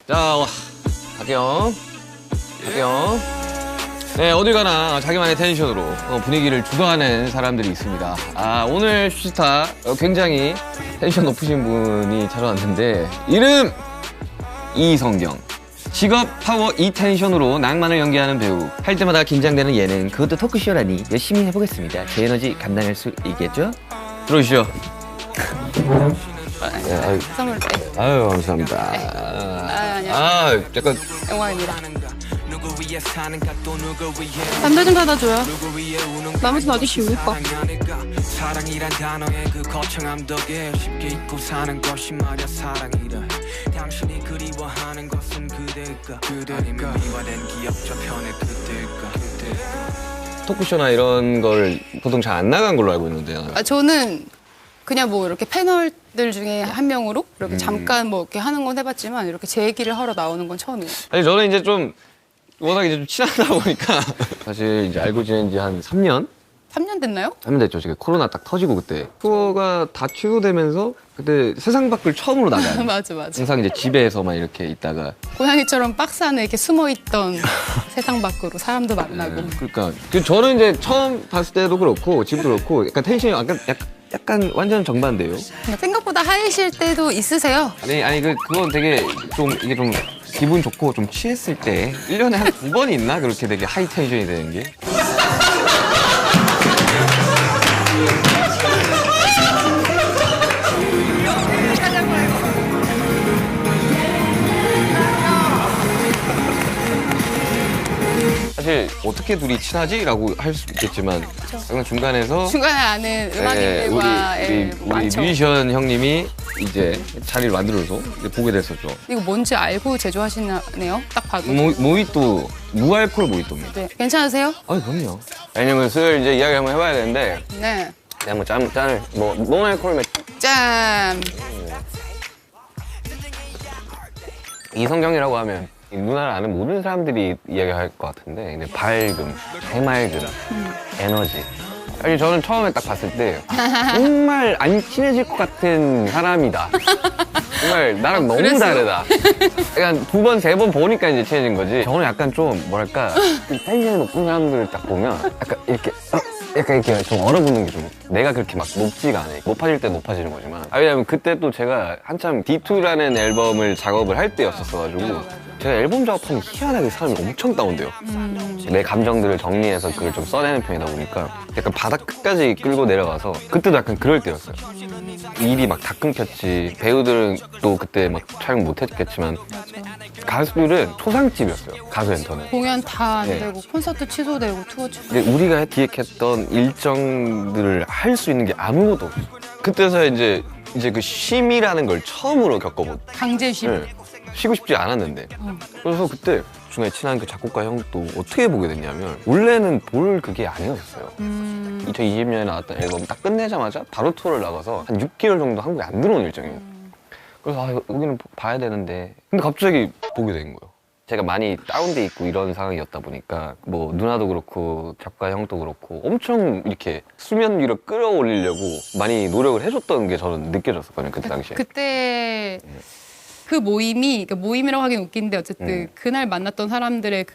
자, 박경. 네, 어딜 가나 자기만의 텐션으로 분위기를 주도하는 사람들이 있습니다. 오늘 슈스타 굉장히 텐션 높으신 분이 찾아왔는데 이름 이성경. 직업 파워 이 텐션으로 낭만을 연기하는 배우. 할 때마다 긴장되는 예능, 그것도 토크쇼라니 열심히 해보겠습니다. 제 에너지 감당할 수 있겠죠? 들어오시죠. 선물 때. 아유, 감사합니다. 안녕. 약간 영화입니다. 담배 좀 받아줘요. 나머지 아저씨 울까? 사랑이란 단어의 그 거창함 덕에 쉽게 잊고 사는 것이 말야 사랑이라. 당신이 그리워하는 것은 그대일까? 아니면 미화된 기억 저편의 그대일까? 토크쇼나 이런 걸 보통 잘 안 나간 걸로 알고 있는데요. 저는 그냥 뭐 이렇게 패널들 중에 한 명으로 이렇게 잠깐 뭐 이렇게 하는 건 해봤지만 이렇게 제 얘기를 하러 나오는 건 처음이에요. 아니, 저는 이제 좀 워낙 이제 좀 친하다 보니까 사실 이제 알고 지낸 지 한 3년? 3년 됐나요? 3년 됐죠. 지금 코로나 딱 터지고 그때. 투어가 다 취소되면서 그때 세상 밖을 처음으로 나가요. 맞아. 항상 이제 집에서만 이렇게 있다가. 고양이처럼 박스 안에 이렇게 숨어있던 세상 밖으로 사람도 만나고. 그러니까 저는 이제 처음 봤을 때도 그렇고 지금도 그렇고 약간 텐션이 약간 완전 정반대예요. 생각보다 하이실 때도 있으세요? 아니 그건 되게 좀 이게 좀 기분 좋고 좀 취했을 때 1년에 한 2번 있나? 그렇게 되게 하이 텐션이 되는 게. 사실 어떻게 둘이 친하지? 라고 할 수 있겠지만 약간 중간에 아는 음악인들과의 우리 뮤지션 형님이 이제 자리를 만들어서 이제 보게 됐었죠. 이거 뭔지 알고 제조하시네요? 딱 봐도. 모히또 무알콜 모히또입니다. 네. 괜찮으세요? 그럼요. 왜냐면 슬 이제 이야기 한번 해봐야 되는데 네. 내가 뭐 짠을 뭐 노알콜 맥주 짠! 이성경이라고 하면 이 누나를 아는 모든 사람들이 이야기할 것 같은데 근데 밝음, 해맑음, 에너지. 아니 저는 처음에 딱 봤을 때 정말 안 친해질 것 같은 사람이다. 정말 나랑 너무 그랬어요? 다르다. 약간 2번, 3번 보니까 이제 친해진 거지. 저는 약간 좀 뭐랄까 텐션이 높은 사람들을 딱 보면 약간 이렇게 좀 얼어붙는 게 좀 내가 그렇게 막 높지가 않아요. 높아질 때 높아지는 거지만. 왜냐면 그때 또 제가 한참 D2라는 앨범을 작업을 할 때였었어가지고 제가 앨범 작업하면 희한하게 사람이 엄청 다운돼요. 내 감정들을 정리해서 그걸 좀 써내는 편이다 보니까 약간 바닥 끝까지 끌고 내려가서 그때도 약간 그럴 때였어요. 일이 막 다 끊겼지. 배우들은 또 그때 막 촬영 못 했겠지만 가수들은 초상집이었어요. 가수 엔터는. 공연 다 안 네. 되고 콘서트 취소되고 투어 취소. 근데 우리가 기획했던 일정들을 할 수 있는 게 아무것도 없어요. 그때서야 이제 그 쉼이라는 걸 처음으로 겪어본. 강제쉼. 네. 쉬고 싶지 않았는데. 그래서 그때 중간에 친한 그 작곡가 형도 어떻게 보게 됐냐면 원래는 볼 그게 아니었어요. 2020년에 나왔던 앨범 딱 끝내자마자 바로 투어를 나가서 한 6개월 정도 한국에 안 들어온 일정이에요. 그래서 여기는 봐야 되는데 근데 갑자기 보게 된 거예요. 제가 많이 다운돼 있고 이런 상황이었다 보니까 뭐 누나도 그렇고 작가 형도 그렇고 엄청 이렇게 수면 위로 끌어올리려고 많이 노력을 해줬던 게 저는 느껴졌었거든요. 그때 당시에. 그때 그 모임이, 그러니까 모임이라고 하긴 웃긴데 어쨌든 그날 만났던 사람들의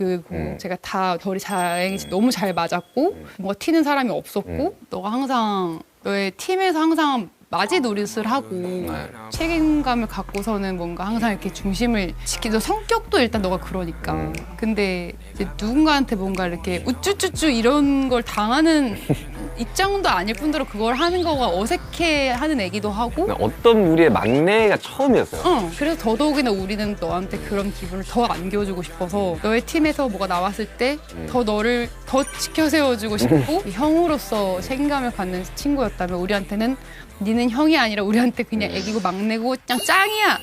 제가 다 덜이 다행히 너무 잘 맞았고 뭔가 튀는 사람이 없었고 너가 항상 너의 팀에서 항상 맞이 노릇을 하고 책임감을 갖고서는 뭔가 항상 이렇게 중심을 지키는 성격도 일단 너가 그러니까 근데 이제 누군가한테 뭔가 이렇게 우쭈쭈쭈 이런 걸 당하는 입장도 아닐 뿐더러 그걸 하는 거가 어색해하는 애기도 하고 어떤 우리의 막내가 처음이었어요. 그래서 더더욱이나 우리는 너한테 그런 기분을 더 안겨주고 싶어서 너의 팀에서 뭐가 나왔을 때 더 너를 더 지켜 세워주고 싶고 형으로서 책임감을 갖는 친구였다면 우리한테는 니는 형이 아니라 우리한테 그냥 애기고 막내고 그냥 짱이야.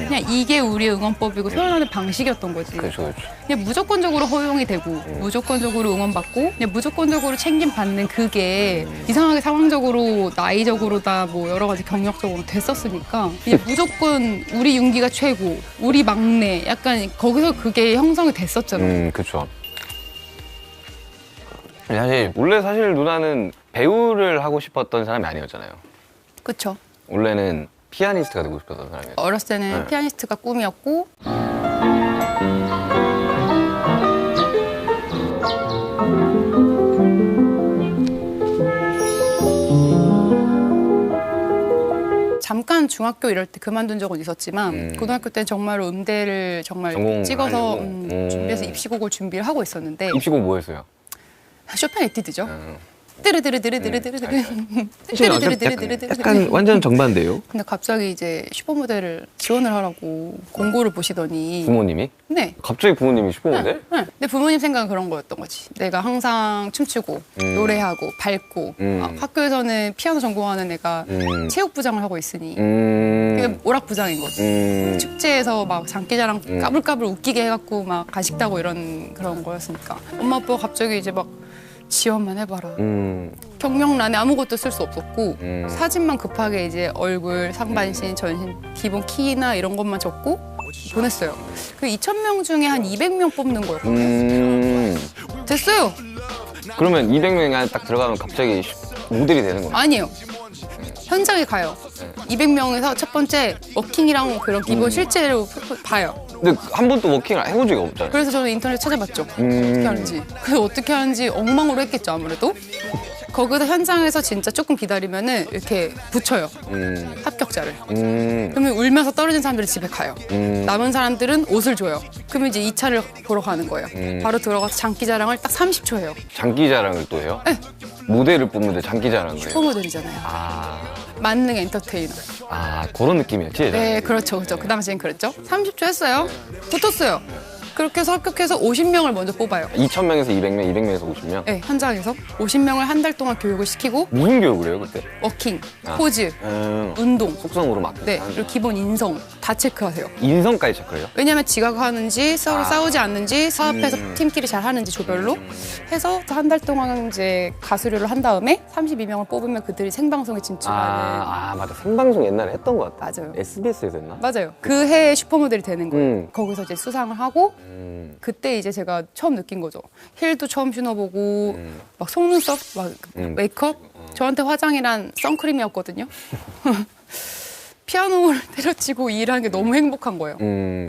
그냥 이게 우리의 응원법이고 표현하는 방식이었던 거지. 그렇죠. 그냥 무조건적으로 허용이 되고 무조건적으로 응원받고 그냥 무조건적으로 챙김받는 그게 이상하게 상황적으로 나이적으로다 뭐 여러 가지 경력적으로 됐었으니까 그냥 무조건 우리 윤기가 최고 우리 막내 약간 거기서 그게 형성이 됐었잖아. 그렇죠. 사실 누나는 배우를 하고 싶었던 사람이 아니었잖아요. 그쵸. 원래는 피아니스트가 되고 싶었던 사람이에요. 어렸을 때는 피아니스트가 꿈이었고 잠깐 중학교 이럴 때 그만둔 적은 있었지만 고등학교 때 정말로 음대를 정말 전공을 찍어서 하려고? 준비해서 입시곡을 준비를 하고 있었는데 입시곡 뭐였어요? 쇼팽 에뛰드죠. 음. 뜨르드르드르드르드르 약간 완전 정반대요. 근데 갑자기 이제 슈퍼모델을 지원을 하라고 공고를 보시더니 부모님이? 네. 갑자기 부모님이 슈퍼모델? 네. 근데 부모님 생각은 그런 거였던 거지. 내가 항상 춤추고 노래하고 밝고 학교에서는 피아노 전공하는 애가 체육부장을 하고 있으니 그게 오락부장인 거지. 축제에서 막 장기자랑 까불까불 웃기게 해갖고 막 간식 따고 이런 그런 거였으니까 엄마 아빠가 갑자기 이제 막 지원만 해봐라. 경력란에 아무것도 쓸 수 없었고 사진만 급하게 이제 얼굴, 상반신, 전신, 기본 키나 이런 것만 적고 보냈어요. 그 2,000명 중에 한 200명 뽑는 거였거든요. 됐어요. 그러면 200명이 안에 딱 들어가면 갑자기 모델이 되는 거예요? 아니에요. 현장에 가요. 200명에서 첫 번째 워킹이랑 그런 기본 실제로 봐요. 근데 한 번도 워킹을 해본 적이 없잖아요. 그래서 저는 인터넷 찾아봤죠. 어떻게 하는지. 그래서 어떻게 하는지 엉망으로 했겠죠, 아무래도. 거기서 현장에서 진짜 조금 기다리면은 이렇게 붙여요. 합격자를. 그러면 울면서 떨어진 사람들이 집에 가요. 남은 사람들은 옷을 줘요. 그러면 이제 2차를 보러 가는 거예요. 바로 들어가서 장기자랑을 딱 30초 해요. 장기자랑을 또 해요? 네. 모델을 뽑는데 장기자랑을 해요? 슈퍼모델이잖아요. 아, 만능 엔터테이너. 그런 느낌이었지? 네, 그렇죠. 그렇죠. 그 당시엔 그랬죠. 30초 했어요. 붙었어요. 그렇게 해서 합격해서 50명을 먼저 뽑아요. 2,000명에서 200명, 200명에서 50명? 네, 현장에서 50명을 한 달 동안 교육을 시키고 무슨 교육을 해요, 그때? 워킹, 포즈, 음, 운동, 속성으로 막. 네, 그리고 기본 인성 다 체크하세요. 인성까지 체크해요? 왜냐면 지각하는지 서로 싸우지 않는지 사업해서 팀끼리 잘 하는지 조별로 해서 한 달 동안 이제 가수료를 한 다음에 32명을 뽑으면 그들이 생방송에 진출하는 맞아. 생방송 옛날에 했던 것 같아. 맞아요. SBS에서 했나? 맞아요. 그 해에 슈퍼모델이 되는 거예요. 거기서 이제 수상을 하고 그때 이제 제가 처음 느낀 거죠. 힐도 처음 신어보고 막 속눈썹, 막 메이크업. 저한테 화장이란 선크림이었거든요. 피아노를 때려치고 일하는 게 너무 행복한 거예요.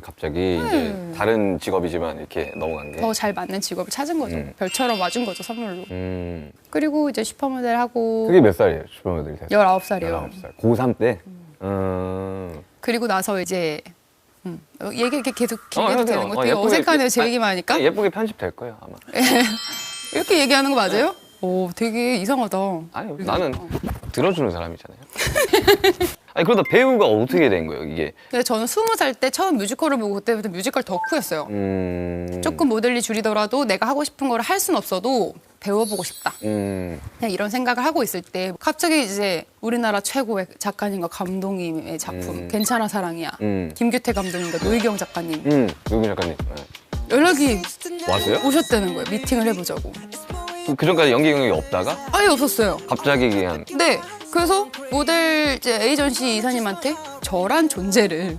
갑자기 이제 다른 직업이지만 이렇게 넘어간 게. 더 잘 맞는 직업을 찾은 거죠. 별처럼 와준 거죠, 선물로. 음. 그리고 이제 슈퍼모델 하고 그게 몇 살이에요, 슈퍼모델이? 19살이요. 19살. 고3 때? 그리고 나서 이제 얘기 이렇게 계속 길게 해도 해도 돼요. 되는 거 되게 예쁘게- 어색하네요, 제 얘기만 하니까. 예쁘게 편집될 거예요, 아마. 이렇게 얘기하는 거 맞아요? 오, 되게 이상하다. 아니, 나는 들어주는 사람이잖아요. 아니, 그러다 배우가 어떻게 된 거예요, 이게? 근데 저는 20살 때 처음 뮤지컬을 보고 그때부터 뮤지컬 덕후였어요. 조금 모델리 줄이더라도 내가 하고 싶은 걸 할 순 없어도 배워보고 싶다. 그냥 이런 생각을 하고 있을 때 갑자기 이제 우리나라 최고의 작가님과 감독님의 작품 괜찮아 사랑이야. 김규태 감독님과 노희경 작가님 노희경 작가님. 네. 연락이 왔어요? 오셨다는 거예요. 미팅을 해보자고. 그 전까지 연기 경력이 없다가 아예 없었어요. 갑자기 그냥 네. 그래서 모델 이제 에이전시 이사님한테 저란 존재를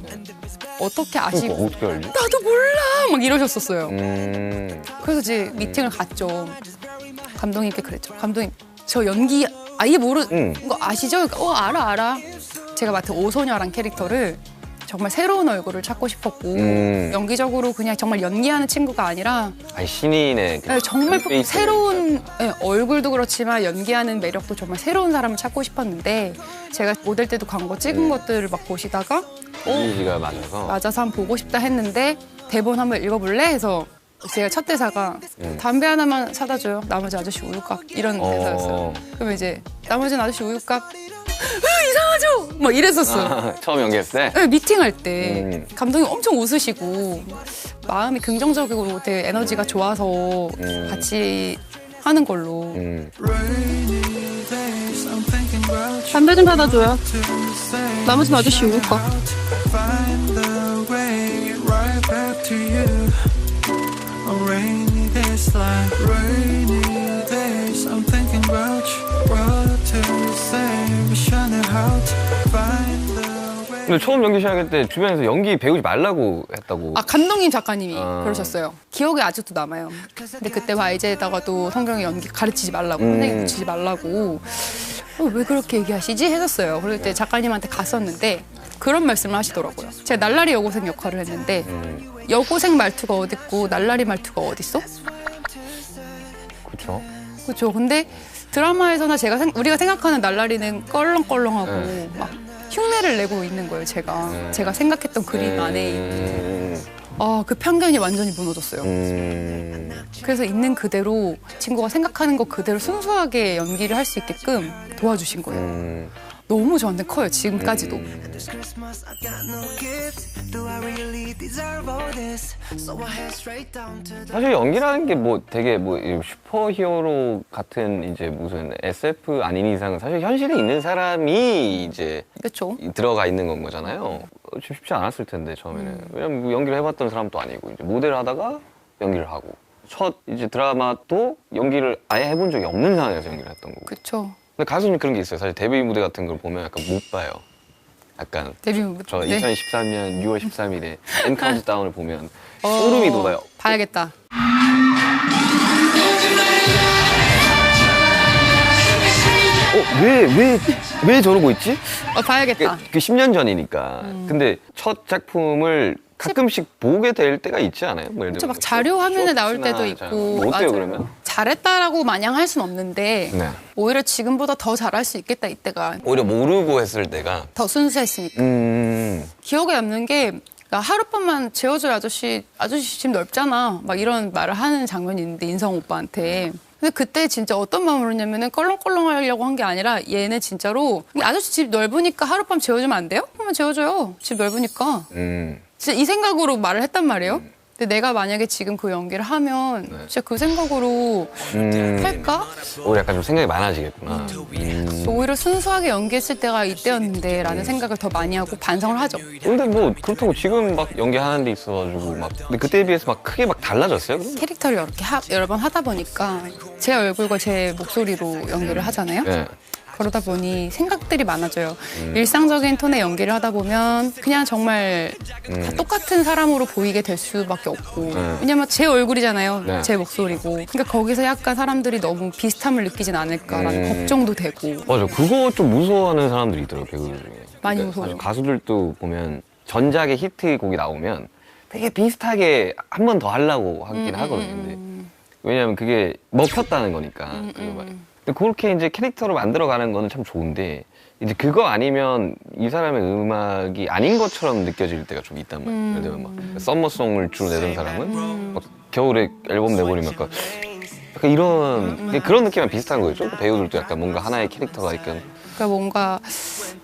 어떻게 아시고 그러니까 어떻게 알지? 나도 몰라 막 이러셨었어요. 그래서 이제 미팅을 갔죠. 감독님께 그랬죠. 감독님 저 연기 아예 모르는 거 아시죠? 그러니까, 알아. 제가 맡은 오소녀란 캐릭터를 정말 새로운 얼굴을 찾고 싶었고 연기적으로 그냥 정말 연기하는 친구가 아니라 아니, 신인의 네, 정말 페이스. 새로운 네, 얼굴도 그렇지만 연기하는 매력도 정말 새로운 사람을 찾고 싶었는데 제가 모델 때도 광고 찍은 것들을 막 보시다가 이미지가 맞아서. 맞아서 한번 보고 싶다 했는데 대본 한번 읽어볼래? 해서 제가 첫 대사가 담배 하나만 사다 줘요. 나머지 아저씨 우유값 이런 대사였어요. 그러면 이제 나머지 아저씨 우유값 이상하죠? 막 이랬었어요. 처음 연기했을 때? 네, 미팅할 때 감독님 엄청 웃으시고 마음이 긍정적이고 되게 에너지가 좋아서 같이 하는 걸로 담배 좀 사다 줘요. 나머지 아저씨 우유값. Rainy days like rainy days I'm thinking about you What to say 미션을 how to find the way 근데 처음 연기 시작할 때 주변에서 연기 배우지 말라고 했다고. 아 감독님 작가님이 그러셨어요. 기억에 아직도 남아요. 근데 그때 YG에다가도 성경이 연기 가르치지 말라고 선생님 붙이지 말라고 왜 그렇게 얘기하시지 했었어요. 그럴 때 작가님한테 갔었는데 그런 말씀을 하시더라고요. 제가 날라리 여고생 역할을 했는데 여고생 말투가 어딨고 날라리 말투가 어딨어? 그렇죠. 그렇죠. 근데 드라마에서나 우리가 생각하는 날라리는 껄렁껄렁하고 막 흉내를 내고 있는 거예요. 제가 생각했던 그림 안에 있는. 그 편견이 완전히 무너졌어요. 그래서 있는 그대로 친구가 생각하는 거 그대로 순수하게 연기를 할 수 있게끔 도와주신 거예요. 너무 저한테 커요, 지금까지도. This Christmas I got no gift. Do I really deserve all this? So I head straight down to the 사실 연기라는 게 뭐 되게 뭐 슈퍼히어로 같은 이제 무슨 SF 아닌 이상은 사실 현실에 있는 사람이 이제 그렇죠. 들어가 있는 건 거잖아요. 쉽지 않았을 텐데 처음에는. 왜냐면 뭐 연기를 해봤던 사람도 아니고 이제 모델 하다가 연기를 하고 첫 이제 드라마도 연기를 아예 해본 적이 없는 상황에서 연기를 했던 거고. 그렇죠. 근데 가수는 그런 게 있어요. 사실 데뷔 무대 같은 걸 보면 약간 못 봐요. 약간 데뷔 저 네. 2013년 6월 13일에 M 카운트다운을 보면 소름이 돋아요. 봐야겠다. 왜 저러고 있지? 봐야겠다. 그 10년 전이니까. 근데 첫 작품을 가끔씩 보게 될 때가 있지 않아요? 뭐 예를 그렇죠. 들면 막 자료 화면에 나올 쇼츠나 때도 있고. 뭐 어때요 맞아요. 그러면? 잘했다라고 마냥 할 순 없는데 네. 오히려 지금보다 더 잘할 수 있겠다 이때가 오히려 모르고 했을 때가 더 순수했으니까. 기억에 남는 게 나 하룻밤만 재워줄 아저씨 집 넓잖아 막 이런 말을 하는 장면이 있는데 인성 오빠한테. 근데 그때 진짜 어떤 마음으로 했냐면은 껄렁껄렁 하려고 한 게 아니라 얘는 진짜로 아저씨 집 넓으니까 하룻밤 재워주면 안 돼요? 그러면 재워줘요. 집 넓으니까. 진짜 이 생각으로 말을 했단 말이에요. 근데 내가 만약에 지금 그 연기를 하면 진짜 그 생각으로 할까? 오히려 약간 좀 생각이 많아지겠구나. 오히려 순수하게 연기했을 때가 이때였는데 라는 생각을 더 많이 하고 반성을 하죠. 근데 뭐 그렇다고 지금 막 연기하는 데 있어가지고 막 근데 그때에 비해서 막 크게 막 달라졌어요? 그럼? 캐릭터를 이렇게 여러 번 하다 보니까 제 얼굴과 제 목소리로 연기를 하잖아요. 네. 그러다 보니 생각들이 많아져요. 일상적인 톤의 연기를 하다 보면 그냥 정말 다 똑같은 사람으로 보이게 될 수밖에 없고 왜냐면 제 얼굴이잖아요. 네. 제 목소리고. 그러니까 거기서 약간 사람들이 너무 비슷함을 느끼진 않을까라는 걱정도 되고. 맞아. 그거 좀 무서워하는 사람들이 있더라고요, 배우들 중에. 많이 그러니까 무서워요. 가수들도 보면 전작의 히트곡이 나오면 되게 비슷하게 한 번 더 하려고 하긴 하거든요. 근데 왜냐면 그게 먹혔다는 거니까. 근데 그렇게 이제 캐릭터로 만들어가는 거는 참 좋은데 이제 그거 아니면 이 사람의 음악이 아닌 것처럼 느껴질 때가 좀 있단 말이에요. 예를 들면 막 썸머송을 주로 내던 사람은 막 겨울에 앨범 내버리면 약간 이런 그런 느낌이랑 비슷한 거죠. 배우들도 약간 뭔가 하나의 캐릭터가 있건. 그러니까 뭔가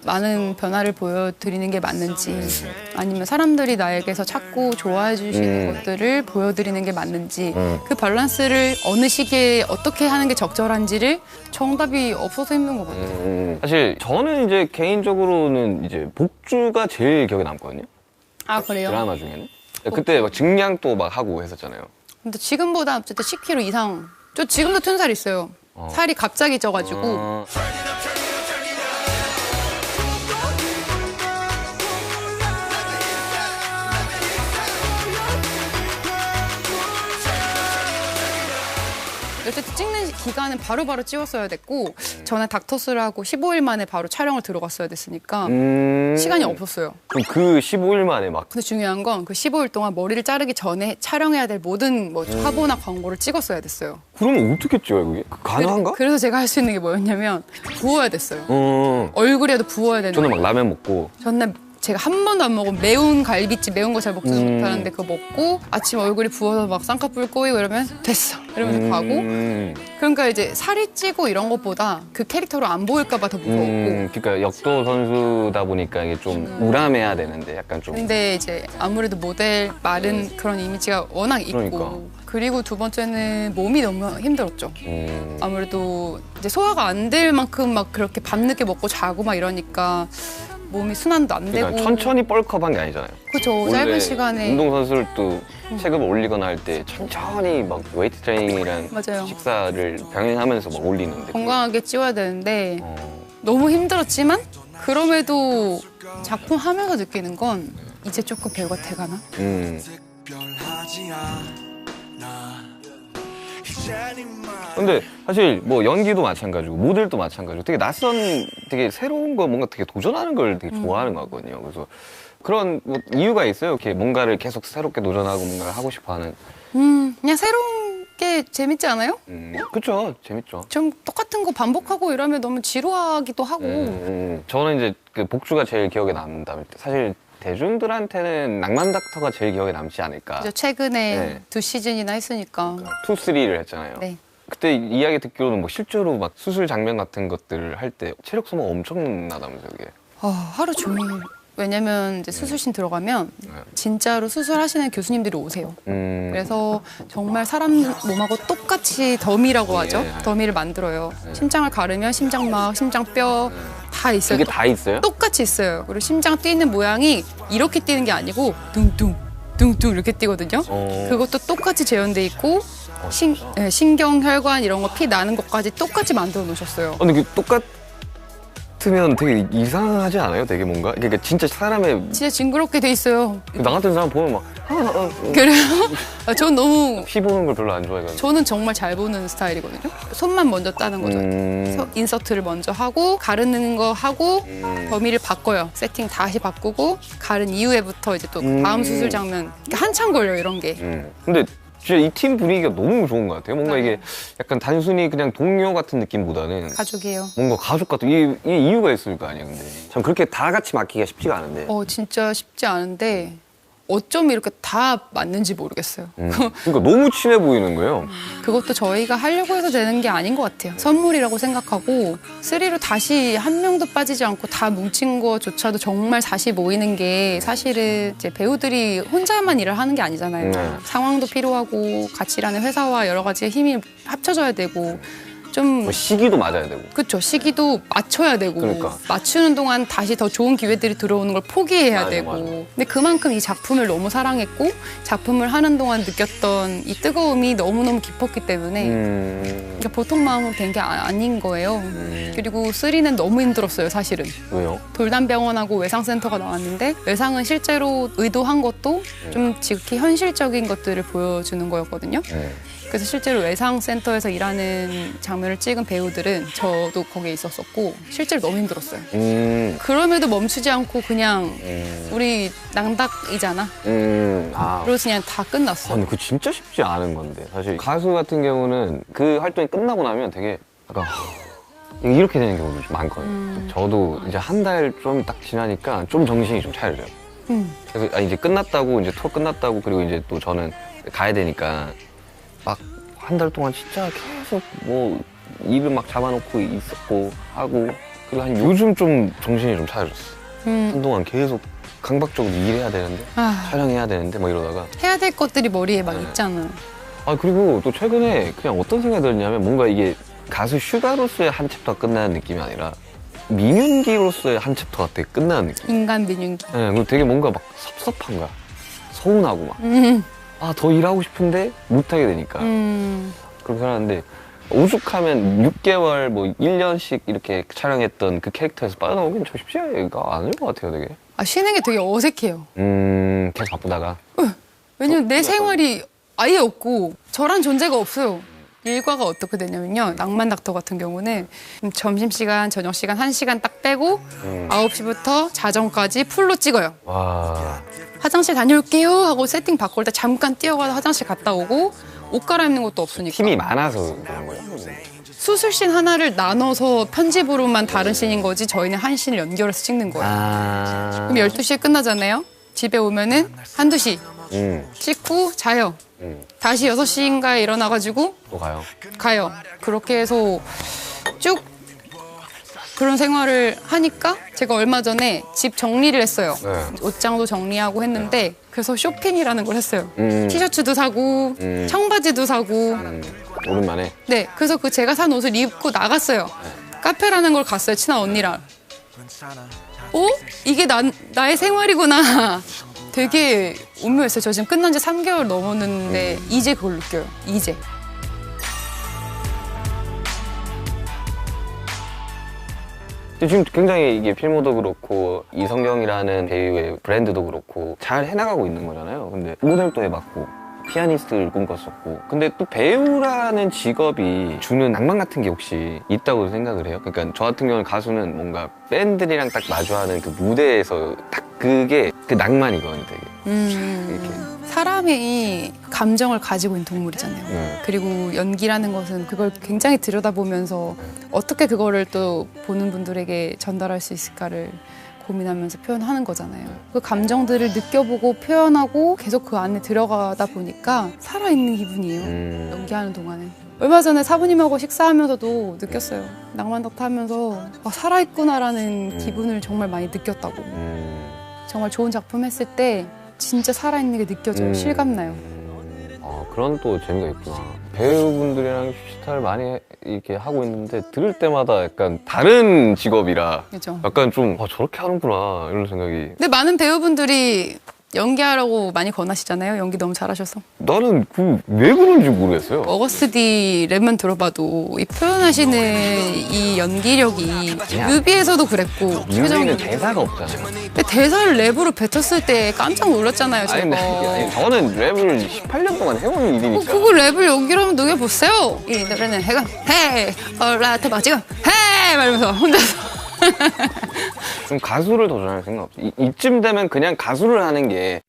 많은 변화를 보여드리는 게 맞는지 아니면 사람들이 나에게서 찾고 좋아해 주시는 것들을 보여드리는 게 맞는지 그 밸런스를 어느 시기에 어떻게 하는 게 적절한지를 정답이 없어서 힘든 거거든요. 사실 저는 이제 개인적으로는 이제 복주가 제일 기억에 남거든요. 아 그래요? 드라마 중에는. 그때 막 증량도 막 하고 했었잖아요. 근데 지금보다 어쨌든 10kg 이상. 저 지금도 튼살 있어요. 살이 갑자기 쪄가지고. 어쨌든 찍는 기간은 바로바로 찍었어야 됐고 전에 닥터스를 하고 15일 만에 바로 촬영을 들어갔어야 됐으니까 시간이 없었어요. 그럼 그 15일 만에 막 근데 중요한 건 그 15일 동안 머리를 자르기 전에 촬영해야 될 모든 뭐 화보나 광고를 찍었어야 됐어요. 그러면 어떻게 찍어요 그게? 가능한가? 그래서 제가 할 수 있는 게 뭐였냐면 부어야 됐어요. 얼굴에도 부어야 되는. 저는 막 라면 먹고 전날 제가 한 번도 안 먹은 매운 갈비찜 매운 거 잘 먹지도 못하는데 그거 먹고 아침 얼굴이 부어서 막 쌍꺼풀 꼬이고 이러면 됐어 이러면서 가고 그러니까 이제 살이 찌고 이런 것보다 그 캐릭터로 안 보일까 봐 더 무서웠고 그러니까 역도 선수다 보니까 이게 좀 우람해야 되는데 약간 좀 근데 이제 아무래도 모델 마른 그런 이미지가 워낙 있고 그러니까. 그리고 두 번째는 몸이 너무 힘들었죠. 아무래도 이제 소화가 안 될 만큼 막 그렇게 밤늦게 먹고 자고 막 이러니까 몸이 순환도 안 되고 그러니까 천천히 뻘컵한 게 아니잖아요. 그렇죠. 짧은 시간에 운동선수들도 체급을 올리거나 할 때 천천히 막 웨이트 트레이닝이랑 맞아요. 식사를 병행하면서 막 올리는데 건강하게 찌워야 되는데 너무 힘들었지만 그럼에도 작품 하면서 느끼는 건 이제 조금 배우가 돼가나? 별하지 않아 근데 사실 뭐 연기도 마찬가지고 모델도 마찬가지고 되게 낯선 되게 새로운 거 뭔가 되게 도전하는 걸 되게 좋아하는 거거든요. 그래서 그런 뭐 이유가 있어요. 이렇게 뭔가를 계속 새롭게 도전하고 뭔가를 하고 싶어하는. 그냥 새로운 게 재밌지 않아요? 그쵸, 재밌죠. 좀 똑같은 거 반복하고 이러면 너무 지루하기도 하고. 저는 이제 그 복주가 제일 기억에 남다. 사실 대중들한테는 낭만 닥터가 제일 기억에 남지 않을까. 이제 최근에 네. 2시즌이나 했으니까. 2, 3를 했잖아요. 네. 그때 이야기 듣기로는 뭐 실제로 막 수술 장면 같은 것들을 할 때 체력 소모가 엄청나다면서요, 그게. 하루 종일. 왜냐면 이제 수술실 들어가면 진짜로 수술하시는 교수님들이 오세요. 그래서 정말 사람 몸하고 똑같이 더미라고 하죠. 예. 더미를 만들어요. 심장을 가르면 심장막, 심장뼈 다 있어요. 그게 다 있어요? 똑같이 있어요. 그리고 심장 뛰는 모양이 이렇게 뛰는 게 아니고 둥둥, 둥둥 이렇게 뛰거든요. 그것도 똑같이 재현돼 있고 신경, 혈관 이런 거 피 나는 것까지 똑같이 만들어 놓으셨어요. 근데 그 똑같으면 되게 이상하지 않아요? 되게 뭔가? 그러니까 진짜 사람의 진짜 징그럽게 돼 있어요. 나 같은 사람 보면 막 그래요? 전 너무 피 보는 걸 별로 안 좋아해가지고. 저는 정말 잘 보는 스타일이거든요. 손만 먼저 따는 거죠. 인서트를 먼저 하고 가르는 거 하고 범위를 바꿔요. 세팅 다시 바꾸고 가른 이후에부터 이제 또 다음 수술 장면. 그러니까 한참 걸려요, 이런 게. 근데 진짜 이 팀 분위기가 너무 좋은 것 같아요. 뭔가 네. 이게 약간 단순히 그냥 동료 같은 느낌보다는 가족이에요. 뭔가 가족 같은 이게 이유가 있을 거 아니야, 근데. 참 그렇게 다 같이 맡기기가 쉽지가 않은데. 진짜 쉽지 않은데 어쩜 이렇게 다 맞는지 모르겠어요. 그러니까 너무 친해 보이는 거예요. 그것도 저희가 하려고 해서 되는 게 아닌 것 같아요. 선물이라고 생각하고 3로 다시 한 명도 빠지지 않고 다 뭉친 거조차도 정말 다시 모이는 게 사실은 이제 배우들이 혼자만 일을 하는 게 아니잖아요. 네. 상황도 필요하고 같이 일하는 회사와 여러 가지 힘이 합쳐져야 되고 좀 뭐 시기도 맞아야 되고. 그쵸. 시기도 맞춰야 되고 그러니까. 맞추는 동안 다시 더 좋은 기회들이 들어오는 걸 포기해야 맞아, 되고 맞아. 근데 그만큼 이 작품을 너무 사랑했고 작품을 하는 동안 느꼈던 이 뜨거움이 너무너무 깊었기 때문에 그러니까 보통 마음은 된 게 아닌 거예요. 그리고 3는 너무 힘들었어요, 사실은. 왜요? 돌담병원하고 외상센터가 나왔는데 외상은 실제로 의도한 것도 좀 지극히 현실적인 것들을 보여주는 거였거든요. 그래서 실제로 외상센터에서 일하는 장면을 찍은 배우들은 저도 거기에 있었었고 실제로 너무 힘들었어요. 그럼에도 멈추지 않고 그냥 우리 낭닥이잖아. 그래서 그냥 다 끝났어. 근데 그거 진짜 쉽지 않은 건데 사실 가수 같은 경우는 그 활동이 끝나고 나면 되게 약간 이렇게 되는 경우도 좀 많거든요. 저도 이제 한 달 좀 딱 지나니까 좀 정신이 좀 차려져요. 그래서 이제 끝났다고 이제 투어 끝났다고 그리고 이제 또 저는 가야 되니까 막 한 달 동안 진짜 계속 뭐 일을 막 잡아놓고 있었고 하고 그리고 한 요즘 좀 정신이 좀 차려졌어. 한동안 계속 강박적으로 일해야 되는데 촬영해야 되는데 막 이러다가 해야 될 것들이 머리에 막 있잖아. 그리고 또 최근에 그냥 어떤 생각이 들었냐면 뭔가 이게 가수 슈가로서의 한 챕터가 끝나는 느낌이 아니라 민윤기로서의 한 챕터가 되게 끝나는 느낌. 인간 민윤기. 네, 그리고 되게 뭔가 막 섭섭한 거야. 서운하고 막. 더 일하고 싶은데 못하게 되니까. 그렇게 살았는데 오죽하면 6개월 뭐 1년씩 이렇게 촬영했던 그 캐릭터에서 빠져나오긴 좀 쉽지가 않을 것 같아요, 되게. 쉬는 게 되게 어색해요. 계속 바쁘다가. 왜냐면 내 생활이 아예 없고 저란 존재가 없어요. 일과가 어떻게 되냐면요. 낭만 닥터 같은 경우는 점심시간, 저녁시간 1시간 딱 빼고 9시부터 자정까지 풀로 찍어요. 와. 화장실 다녀올게요 하고 세팅 바꿀 때 잠깐 뛰어가서 화장실 갔다 오고 옷 갈아입는 것도 없으니까. 팀이 많아서 그런 거예요. 수술씬 하나를 나눠서 편집으로만 다른 씬인 거지 저희는 한 씬을 연결해서 찍는 거예요. 그럼 12시에 끝나잖아요. 집에 오면은 1-2시 씻고 자요. 다시 6시인가에 일어나가지고 또 가요. 가요. 그렇게 해서 쭉 그런 생활을 하니까 제가 얼마 전에 집 정리를 했어요. 네. 옷장도 정리하고 했는데 그래서 쇼핑이라는 걸 했어요. 티셔츠도 사고 청바지도 사고 오랜만에. 네, 그래서 그 제가 산 옷을 입고 나갔어요. 카페라는 걸 갔어요, 친한 언니랑. 이게 나의 생활이구나. 되게 운명했어요. 저 지금 끝난 지 3개월 넘었는데 이제 그걸 느껴요. 이제. 지금 굉장히 이게 필모도 그렇고 이성경이라는 배우의 브랜드도 그렇고 잘 해나가고 있는 거잖아요. 근데 모델도 해봤고 피아니스트를 꿈꿨었고 근데 또 배우라는 직업이 주는 낭만 같은 게 혹시 있다고 생각을 해요? 그러니까 저 같은 경우는 가수는 뭔가 밴드들이랑 딱 마주하는 그 무대에서 딱 그게 그 낭만이거든요 되게 사람이 감정을 가지고 있는 동물이잖아요. 그리고 연기라는 것은 그걸 굉장히 들여다보면서 어떻게 그거를 또 보는 분들에게 전달할 수 있을까를 고민하면서 표현하는 거잖아요. 그 감정들을 느껴보고 표현하고 계속 그 안에 들어가다 보니까 살아있는 기분이에요. 연기하는 동안에. 얼마 전에 사부님하고 식사하면서도 느꼈어요. 낭만덕트 하면서 살아있구나라는 기분을 정말 많이 느꼈다고. 정말 좋은 작품 했을 때 진짜 살아있는 게 느껴져요. 실감나요. 그런 또 재미가 있구나. 배우분들이랑 휴식타를 많이 이렇게 하고 있는데 들을 때마다 약간 다른 직업이라 그죠? 약간 좀 저렇게 하는구나 이런 생각이. 근데 많은 배우분들이 연기하라고 많이 권하시잖아요. 연기 너무 잘하셔서. 나는 왜 그런지 모르겠어요. 어거스트 D 랩만 들어봐도 이 표현하시는 이 연기력이 뮤비에서도 그랬고 뮤비는 대사가 없잖아요. 근데 대사를 랩으로 뱉었을 때 깜짝 놀랐잖아요. 아니, 근데 아니, 저는 랩을 18년 동안 해온 일이니까. 그거 랩을 연기로 한번 녹여보세요. 이 노래는 해가 헤이 올라트 막 지금 헤이 말면서 혼자서 좀 가수를 도전할 생각 없어. 이쯤 되면 그냥 가수를 하는 게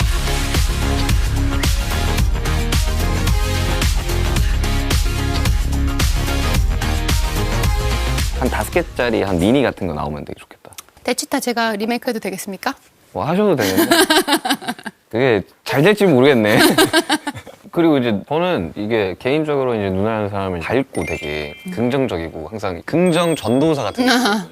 한 5개짜리 한 미니 같은 거 나오면 되게 좋겠다. 대치타 제가 리메이크해도 되겠습니까? 뭐 하셔도 되는데 그게 잘 될지 모르겠네. 그리고 이제 저는 이게 개인적으로 이제 누나라는 사람을 밝고 되게 긍정적이고 항상 긍정 전도사 같은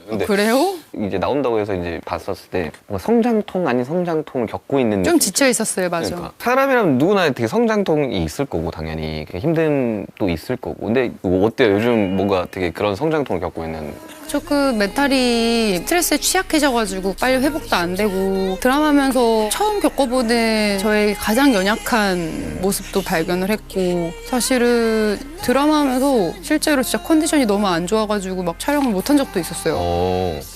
근데 그래요? 이제 나온다고 해서 이제 봤었을 때 뭔가 성장통 아닌 성장통을 겪고 있는 좀 느낌? 지쳐 있었어요, 맞아. 그러니까 사람이라면 누구나 되게 성장통이 있을 거고 당연히 힘든 또 있을 거고 근데 어때요? 요즘 뭔가 되게 그런 성장통을 겪고 있는 조금 멘탈이 스트레스에 취약해져가지고 빨리 회복도 안 되고 드라마면서 처음 겪어보는 저의 가장 연약한 모습도 발견을 했고 사실은 드라마하면서 실제로 진짜 컨디션이 너무 안 좋아가지고 막 촬영을 못한 적도 있었어요.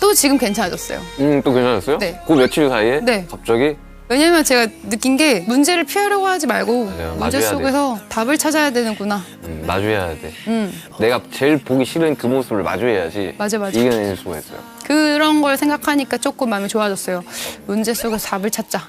또 지금 괜찮아졌어요. 또 괜찮았어요? 네. 그 며칠 사이에? 네. 갑자기? 왜냐면 제가 느낀 게 문제를 피하려고 하지 말고 맞아요. 문제 마주해야 속에서 답을 찾아야 되는구나. 마주해야 돼. 내가 제일 보기 싫은 그 모습을 마주해야지 맞아. 이겨낼 수가 있어요. 그런 걸 생각하니까 조금 마음이 좋아졌어요. 문제 속에서 답을 찾자.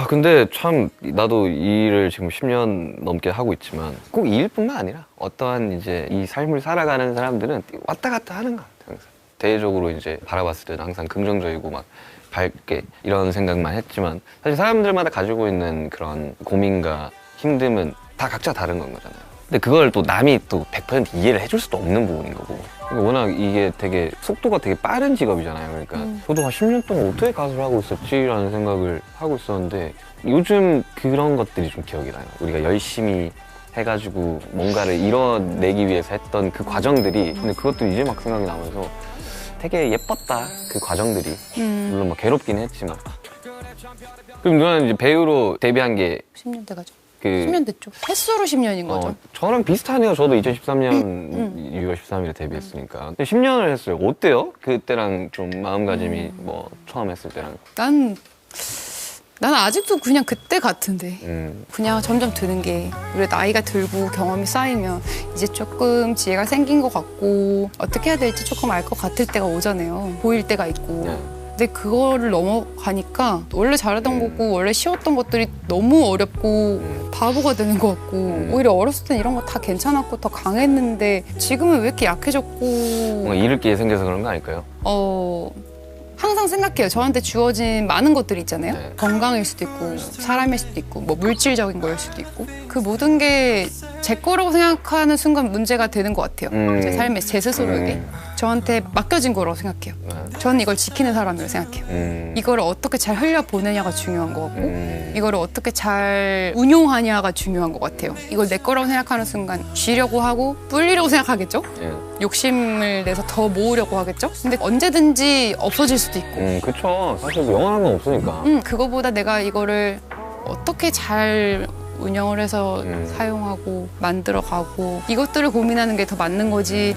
근데 참 나도 이 일을 지금 10년 넘게 하고 있지만 꼭 이 일뿐만 아니라 어떠한 이제 이 삶을 살아가는 사람들은 왔다 갔다 하는 것 같아요. 항상. 대외적으로 이제 바라봤을 때는 항상 긍정적이고 막 밝게 이런 생각만 했지만 사실 사람들마다 가지고 있는 그런 고민과 힘듦은 다 각자 다른 건 거잖아요. 근데 그걸 또 남이 또 100% 이해를 해줄 수도 없는 부분인 거고 그러니까 워낙 이게 되게 속도가 되게 빠른 직업이잖아요. 그러니까 저도 한 10년 동안 어떻게 가수를 하고 있었지라는 생각을 하고 있었는데 요즘 그런 것들이 좀 기억이 나요. 우리가 열심히 해가지고 뭔가를 이뤄내기 위해서 했던 그 과정들이 근데 그것도 이제 막 생각이 나면서 되게 예뻤다 그 과정들이 물론 막 괴롭긴 했지만 그럼 누나는 이제 배우로 데뷔한 게 10년 돼가죠. 그 10년 됐죠. 횟수로 10년인 거죠. 저랑 비슷하네요. 저도 2013년 6월 13일에 데뷔했으니까 근데 10년을 했어요. 어때요? 그때랑 좀 마음가짐이 뭐 처음 했을 때랑 난 아직도 그냥 그때 같은데 그냥 점점 드는 게 우리 나이가 들고 경험이 쌓이면 이제 조금 지혜가 생긴 것 같고 어떻게 해야 될지 조금 알 것 같을 때가 오잖아요. 보일 때가 있고 근데 그거를 넘어가니까 원래 잘하던 거고 원래 쉬웠던 것들이 너무 어렵고 바보가 되는 것 같고 오히려 어렸을 땐 이런 거 다 괜찮았고 더 강했는데 지금은 왜 이렇게 약해졌고 뭔가 잃을 게 생겨서 그런 거 아닐까요? 항상 생각해요. 저한테 주어진 많은 것들이 있잖아요. 네. 건강일 수도 있고 사람일 수도 있고 뭐 물질적인 거일 수도 있고 그 모든 게 제 거라고 생각하는 순간 문제가 되는 것 같아요. 제 삶에 제 스스로에게 저한테 맡겨진 거라고 생각해요. 저는 이걸 지키는 사람이라고 생각해요. 이거를 어떻게 잘 흘려보내냐가 중요한 것 같고 이거를 어떻게 잘 운용하냐가 중요한 것 같아요. 이걸 내 거라고 생각하는 순간 쥐려고 하고 뿔리려고 생각하겠죠? 욕심을 내서 더 모으려고 하겠죠? 근데 언제든지 없어질 수도 있고 그쵸. 사실 뭐 영원한 건 없으니까. 그거보다 내가 이거를 어떻게 잘 운영을 해서 사용하고 만들어가고 이것들을 고민하는 게 더 맞는 거지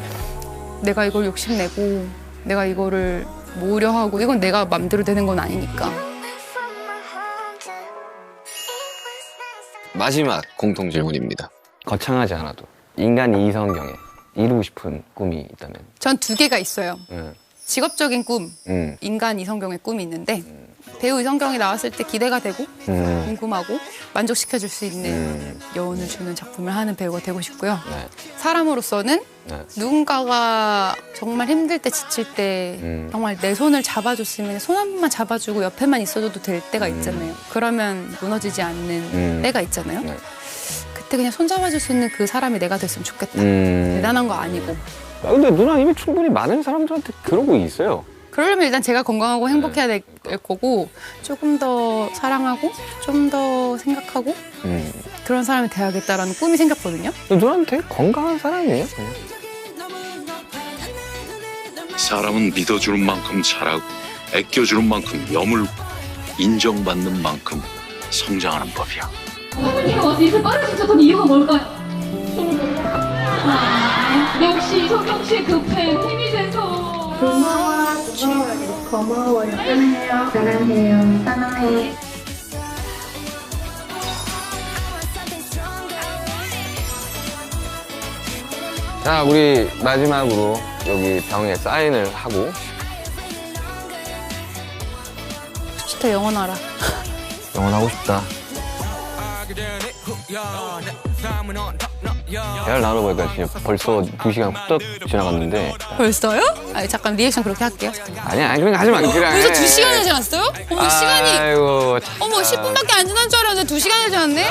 내가 이걸 욕심내고 내가 이거를 모으려 하고 이건 내가 맘대로 되는 건 아니니까. 마지막 공통 질문입니다. 거창하지 않아도 인간 이성경에 이루고 싶은 꿈이 있다면? 전 두 개가 있어요. 응. 직업적인 꿈, 인간 이성경의 꿈이 있는데 배우 이성경이 나왔을 때 기대가 되고 궁금하고 만족시켜줄 수 있는 여운을 주는 작품을 하는 배우가 되고 싶고요. 네. 사람으로서는 네. 누군가가 정말 힘들 때 지칠 때 정말 내 손을 잡아줬으면 손 한 번만 잡아주고 옆에만 있어줘도 될 때가 있잖아요. 그러면 무너지지 않는 때가 있잖아요. 네. 그때 그냥 손 잡아줄 수 있는 그 사람이 내가 됐으면 좋겠다. 대단한 거 아니고. 아, 근데 누나 이미 충분히 많은 사람들한테 그러고 있어요. 그러려면 일단 제가 건강하고 행복해야 될 거고 조금 더 사랑하고 좀 더 생각하고 그런 사람이 돼야겠다라는 꿈이 생겼거든요. 누나는 되게 건강한 사람이에요. 사람은 믿어주는 만큼 잘하고 아껴주는 만큼 여물고 인정받는 만큼 성장하는 법이야. 사모님이 와서 이렇게 빠르신 이유가 뭘까요? 역시 성경 씨의 그 팬 힘이 돼서. 고마워요. 사랑해요. 사랑해. 자, 우리 마지막으로 여기 병에 사인을 하고 진짜 영원하라. 영원하고 싶다. 대화를 나눠보니까 진짜 벌써 2시간 후딱 지나갔는데. 벌써요? 아, 잠깐 리액션 그렇게 할게요. 아니야, 그러니까 하지 마. 그래. 벌써 2시간이 지났어요? 어머, 시간이. 아이고, 참. 어머, 10분밖에 안 지난 줄 알았는데 2시간이 지났네?